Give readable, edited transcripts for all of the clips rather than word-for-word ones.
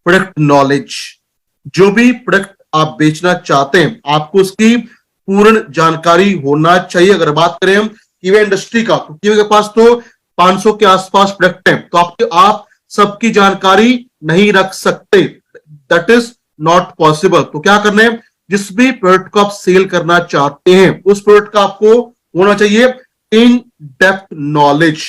Product knowledge. जो भी product आप बेचना चाहते हैं आपको उसकी पूर्ण जानकारी होना चाहिए। अगर बात करें हम कीवे इंडस्ट्री का, तो कीवे के पास तो 500 के आसपास प्रोडक्ट हैं, तो आप सबकी जानकारी नहीं रख सकते, दैट इज नॉट पॉसिबल। तो क्या करना है, जिस भी प्रोडक्ट को आप सेल करना चाहते हैं उस प्रोडक्ट का आपको होना चाहिए इन डेप्थ नॉलेज,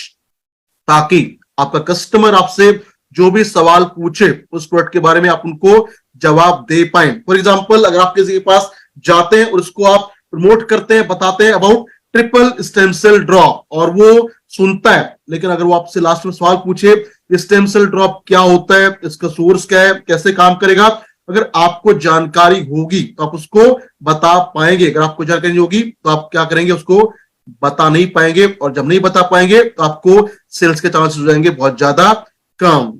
ताकि आपका कस्टमर आपसे जो भी सवाल पूछे उस प्रोडक्ट के बारे में आप उनको जवाब दे पाए। फॉर एग्जांपल, अगर आप किसी के पास जाते हैं और उसको आप प्रमोट करते हैं, बताते हैं about triple stem cell drop और वो सुनता है, लेकिन अगर वो आपसे लास्ट में सवाल पूछे स्टेम सेल ड्रॉप क्या होता है, इसका सोर्स क्या है, कैसे काम करेगा, अगर आपको जानकारी होगी तो आप उसको बता पाएंगे। अगर आपको जानकारी नहीं होगी तो आप क्या करेंगे, उसको बता नहीं पाएंगे, और जब नहीं बता पाएंगे तो आपको सेल्स के चांसेस हो जाएंगे बहुत ज्यादा कम।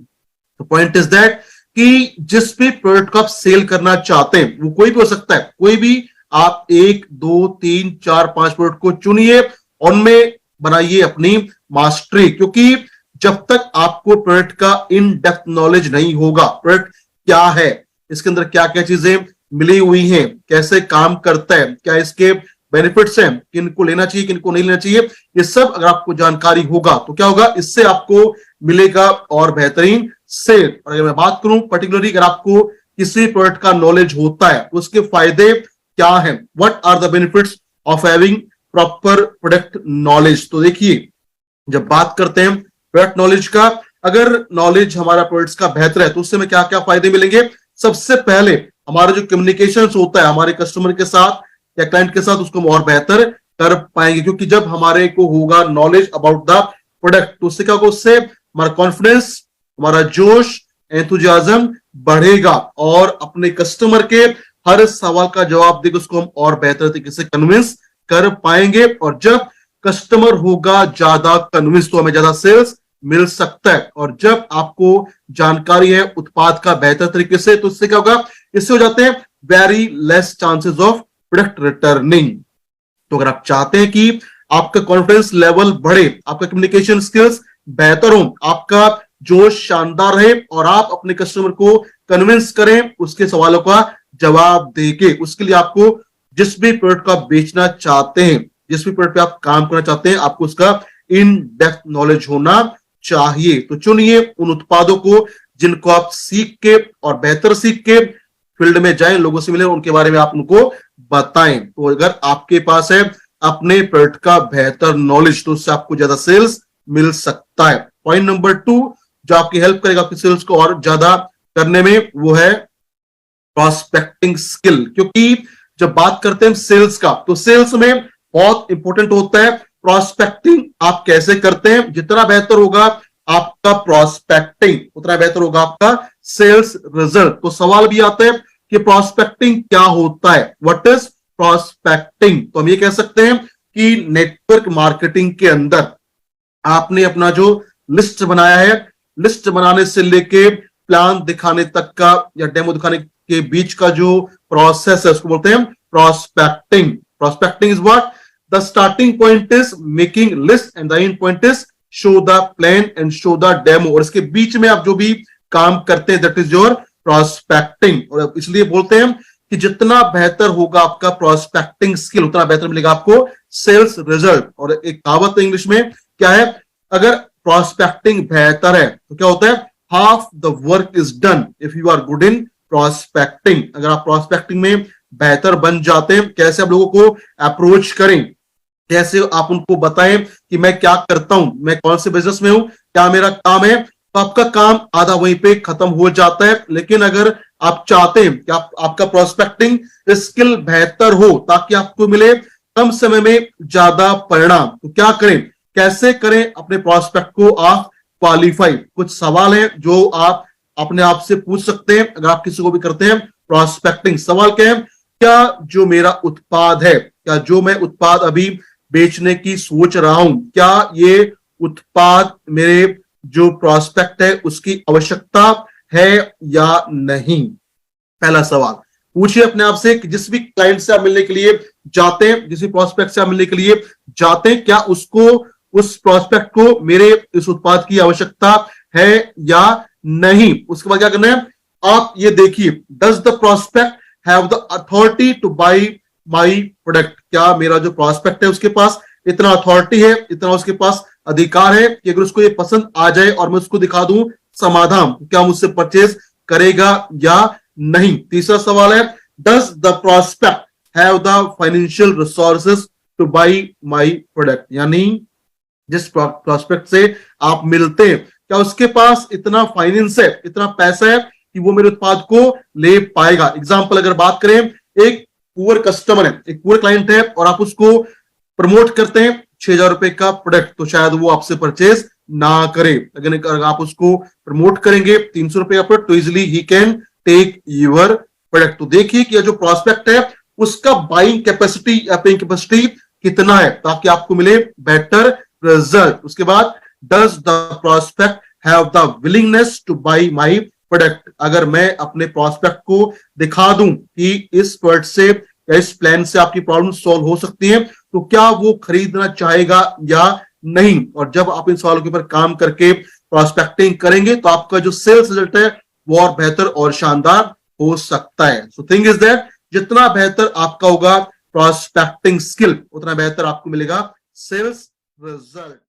तो पॉइंट इज दैट कि जिस भी प्रोडक्ट को आप सेल करना चाहते हैं वो कोई भी हो सकता है, कोई भी आप 1 2 3 4 5 प्रोडक्ट को चुनिए, उनमें बनाइए अपनी मास्टरी, क्योंकि जब तक आपको प्रोडक्ट का इन डेप्थ नॉलेज नहीं होगा, प्रोडक्ट क्या है, इसके अंदर क्या क्या चीजें मिली हुई हैं, कैसे काम करता है, क्या इसके बेनिफिट्स हैं, किनको लेना चाहिए किनको नहीं लेना चाहिए, ये सब अगर आपको जानकारी होगा तो क्या होगा, इससे आपको मिलेगा और बेहतरीन सेल। और अगर मैं बात करूं पर्टिकुलरली, अगर आपको किसी प्रोडक्ट का नॉलेज होता है तो उसके फायदे क्या हैं, what are the benefits of having proper product knowledge. तो देखिए, जब बात करते हैं प्रोडक्ट नॉलेज का, अगर नॉलेज हमारा प्रोडक्ट्स का बेहतर है तो उससे हमें क्या क्या फायदे मिलेंगे। सबसे पहले हमारा जो कम्युनिकेशन होता है हमारे कस्टमर के साथ या क्लाइंट के साथ, उसको हम और बेहतर कर पाएंगे, क्योंकि जब हमारे को होगा नॉलेज अबाउट द प्रोडक्ट तो उससे क्या होगा, उससे हमारा कॉन्फिडेंस, हमारा जोश, एंथुजियाज्म बढ़ेगा और अपने कस्टमर के हर सवाल का जवाब देकर उसको हम और बेहतर तरीके से कन्विंस कर पाएंगे। और जब कस्टमर होगा ज्यादा कन्विंस तो हमें ज्यादा सेल्स मिल सकता है। और जब आपको जानकारी है उत्पाद का बेहतर तरीके से, तो इससे क्या होगा, इससे हो जाते हैं very less chances of product returning. तो अगर आप चाहते हैं कि आपका कॉन्फिडेंस लेवल बढ़े, आपका कम्युनिकेशन स्किल्स बेहतर हो, आपका जोश शानदार रहे और आप अपने कस्टमर को कन्विंस करें उसके सवालों का जवाब देके, उसके लिए आपको जिस भी प्रोडक्ट को आप बेचना चाहते हैं, जिस भी प्रोडक्ट पे आप काम करना चाहते हैं, आपको उसका इन डेप्थ नॉलेज होना चाहिए। तो चुनिए उन उत्पादों को जिनको आप सीख के और बेहतर सीख के फील्ड में जाएं, लोगों से मिले, उनके बारे में आप उनको बताएं। तो अगर आपके पास है अपने प्रोडक्ट का बेहतर नॉलेज तो उससे आपको ज्यादा सेल्स मिल सकता है। पॉइंट नंबर 2 जो आपकी हेल्प करेगा आपकी सेल्स को और ज्यादा करने में, वो है प्रॉस्पेक्टिंग स्किल। क्योंकि जब बात करते हैं सेल्स का, तो सेल्स में बहुत इंपॉर्टेंट होता है प्रॉस्पेक्टिंग। आप कैसे करते हैं, जितना बेहतर होगा आपका प्रॉस्पेक्टिंग उतना बेहतर होगा आपका सेल्स रिजल्ट। तो सवाल भी आता है कि प्रॉस्पेक्टिंग क्या होता है, व्हाट इज प्रॉस्पेक्टिंग। तो हम ये कह सकते हैं कि नेटवर्क मार्केटिंग के अंदर आपने अपना जो लिस्ट बनाया है, लिस्ट बनाने से लेके प्लान दिखाने तक का या डेमो दिखाने के बीच का जो प्रोसेस है उसको बोलते हैं prospecting. Prospecting is what, the starting point is making list and the end point is show the plan and show the demo. और इसके बीच में आप जो भी काम करते हैं दैट इज योर प्रॉस्पेक्टिंग। और इसलिए बोलते हैं कि जितना बेहतर होगा आपका प्रॉस्पेक्टिंग स्किल उतना बेहतर मिलेगा आपको सेल्स रिजल्ट। और एक कहावत इंग्लिश में क्या है, अगर प्रॉस्पेक्टिंग बेहतर है तो क्या होता है, half the work is done if you are good in prospecting. अगर आप प्रॉस्पेक्टिंग में बेहतर बन जाते हैं, कैसे आप लोगों को अप्रोच करें, कैसे आप उनको बताएं कि मैं क्या करता हूं, मैं कौन से बिजनेस में हूं, क्या मेरा काम है, तो आपका काम आधा वहीं पे खत्म हो जाता है। लेकिन अगर आप चाहते हैं कि आपका प्रॉस्पेक्टिंग स्किल बेहतर हो ताकि आपको मिले कम समय में ज्यादा परिणाम, तो क्या करें, कैसे करें अपने प्रॉस्पेक्ट को आप क्वालिफाई। कुछ सवाल हैं जो आप अपने आप से पूछ सकते हैं अगर आप किसी को भी करते हैं प्रॉस्पेक्टिंग। सवाल क्या है, क्या जो मेरा उत्पाद है, क्या जो मैं उत्पाद अभी बेचने की सोच रहा हूं, क्या ये उत्पाद मेरे जो प्रॉस्पेक्ट है उसकी आवश्यकता है या नहीं। पहला सवाल पूछिए अपने आप से कि जिस भी क्लाइंट से आप मिलने के लिए जाते हैं, जिस भी प्रॉस्पेक्ट से आप मिलने के लिए जाते हैं, क्या उसको, उस प्रॉस्पेक्ट को मेरे इस उत्पाद की आवश्यकता है या नहीं। उसके बाद क्या करना है, आप ये देखिए, does the prospect have the authority to buy my product? क्या मेरा जो प्रोस्पेक्ट है उसके पास इतना अथॉरिटी है, इतना उसके पास अधिकार है कि अगर उसको ये पसंद आ जाए और मैं उसको दिखा दूं समाधान, क्या मुझसे परचेज करेगा या नहीं? तीसरा सवाल है, does the prospect have the financial resources to buy my product? यानी जिस प्रोस्पेक्ट से आप मिलते हैं, क्या उसके पास इतना फाइनेंस है, इतना पैसा है कि वो मेरे उत्पाद को ले पाएगा? एग्जाम्पल अगर बात करें, एक पुअर कस्टमर है, एक पुअर क्लाइंट है और आप उसको प्रमोट करते हैं 6,000 रुपए का प्रोडक्ट, तो शायद वो आपसे परचेज ना करे। अगर आप उसको प्रमोट करेंगे 300 रुपए का प्रोडक्ट, तो इजिली ही कैन टेक यूर प्रोडक्ट। तो देखिए कि जो प्रोस्पेक्ट है उसका बाइंग कैपेसिटी या पेइंग कैपेसिटी कितना है, ताकि आपको मिले बेटर रिजल्ट। उसके बाद, does the prospect have the willingness to buy my product? अगर मैं अपने प्रोस्पेक्ट को दिखा दूं कि इस प्रोडक्ट से या इस प्लान से आपकी प्रॉब्लम सॉल्व हो सकती है, तो क्या वो खरीदना चाहेगा या नहीं? और जब आप इन सवालों के ऊपर काम करके प्रोस्पेक्टिंग करेंगे तो आपका जो सेल्स रिजल्ट है वो और बेहतर और शानदार हो सकता है। सो थिंग इज दैट जितना बेहतर आपका होगा प्रोस्पेक्टिंग स्किल, उतना बेहतर आपको मिलेगा सेल्स रिजल्ट।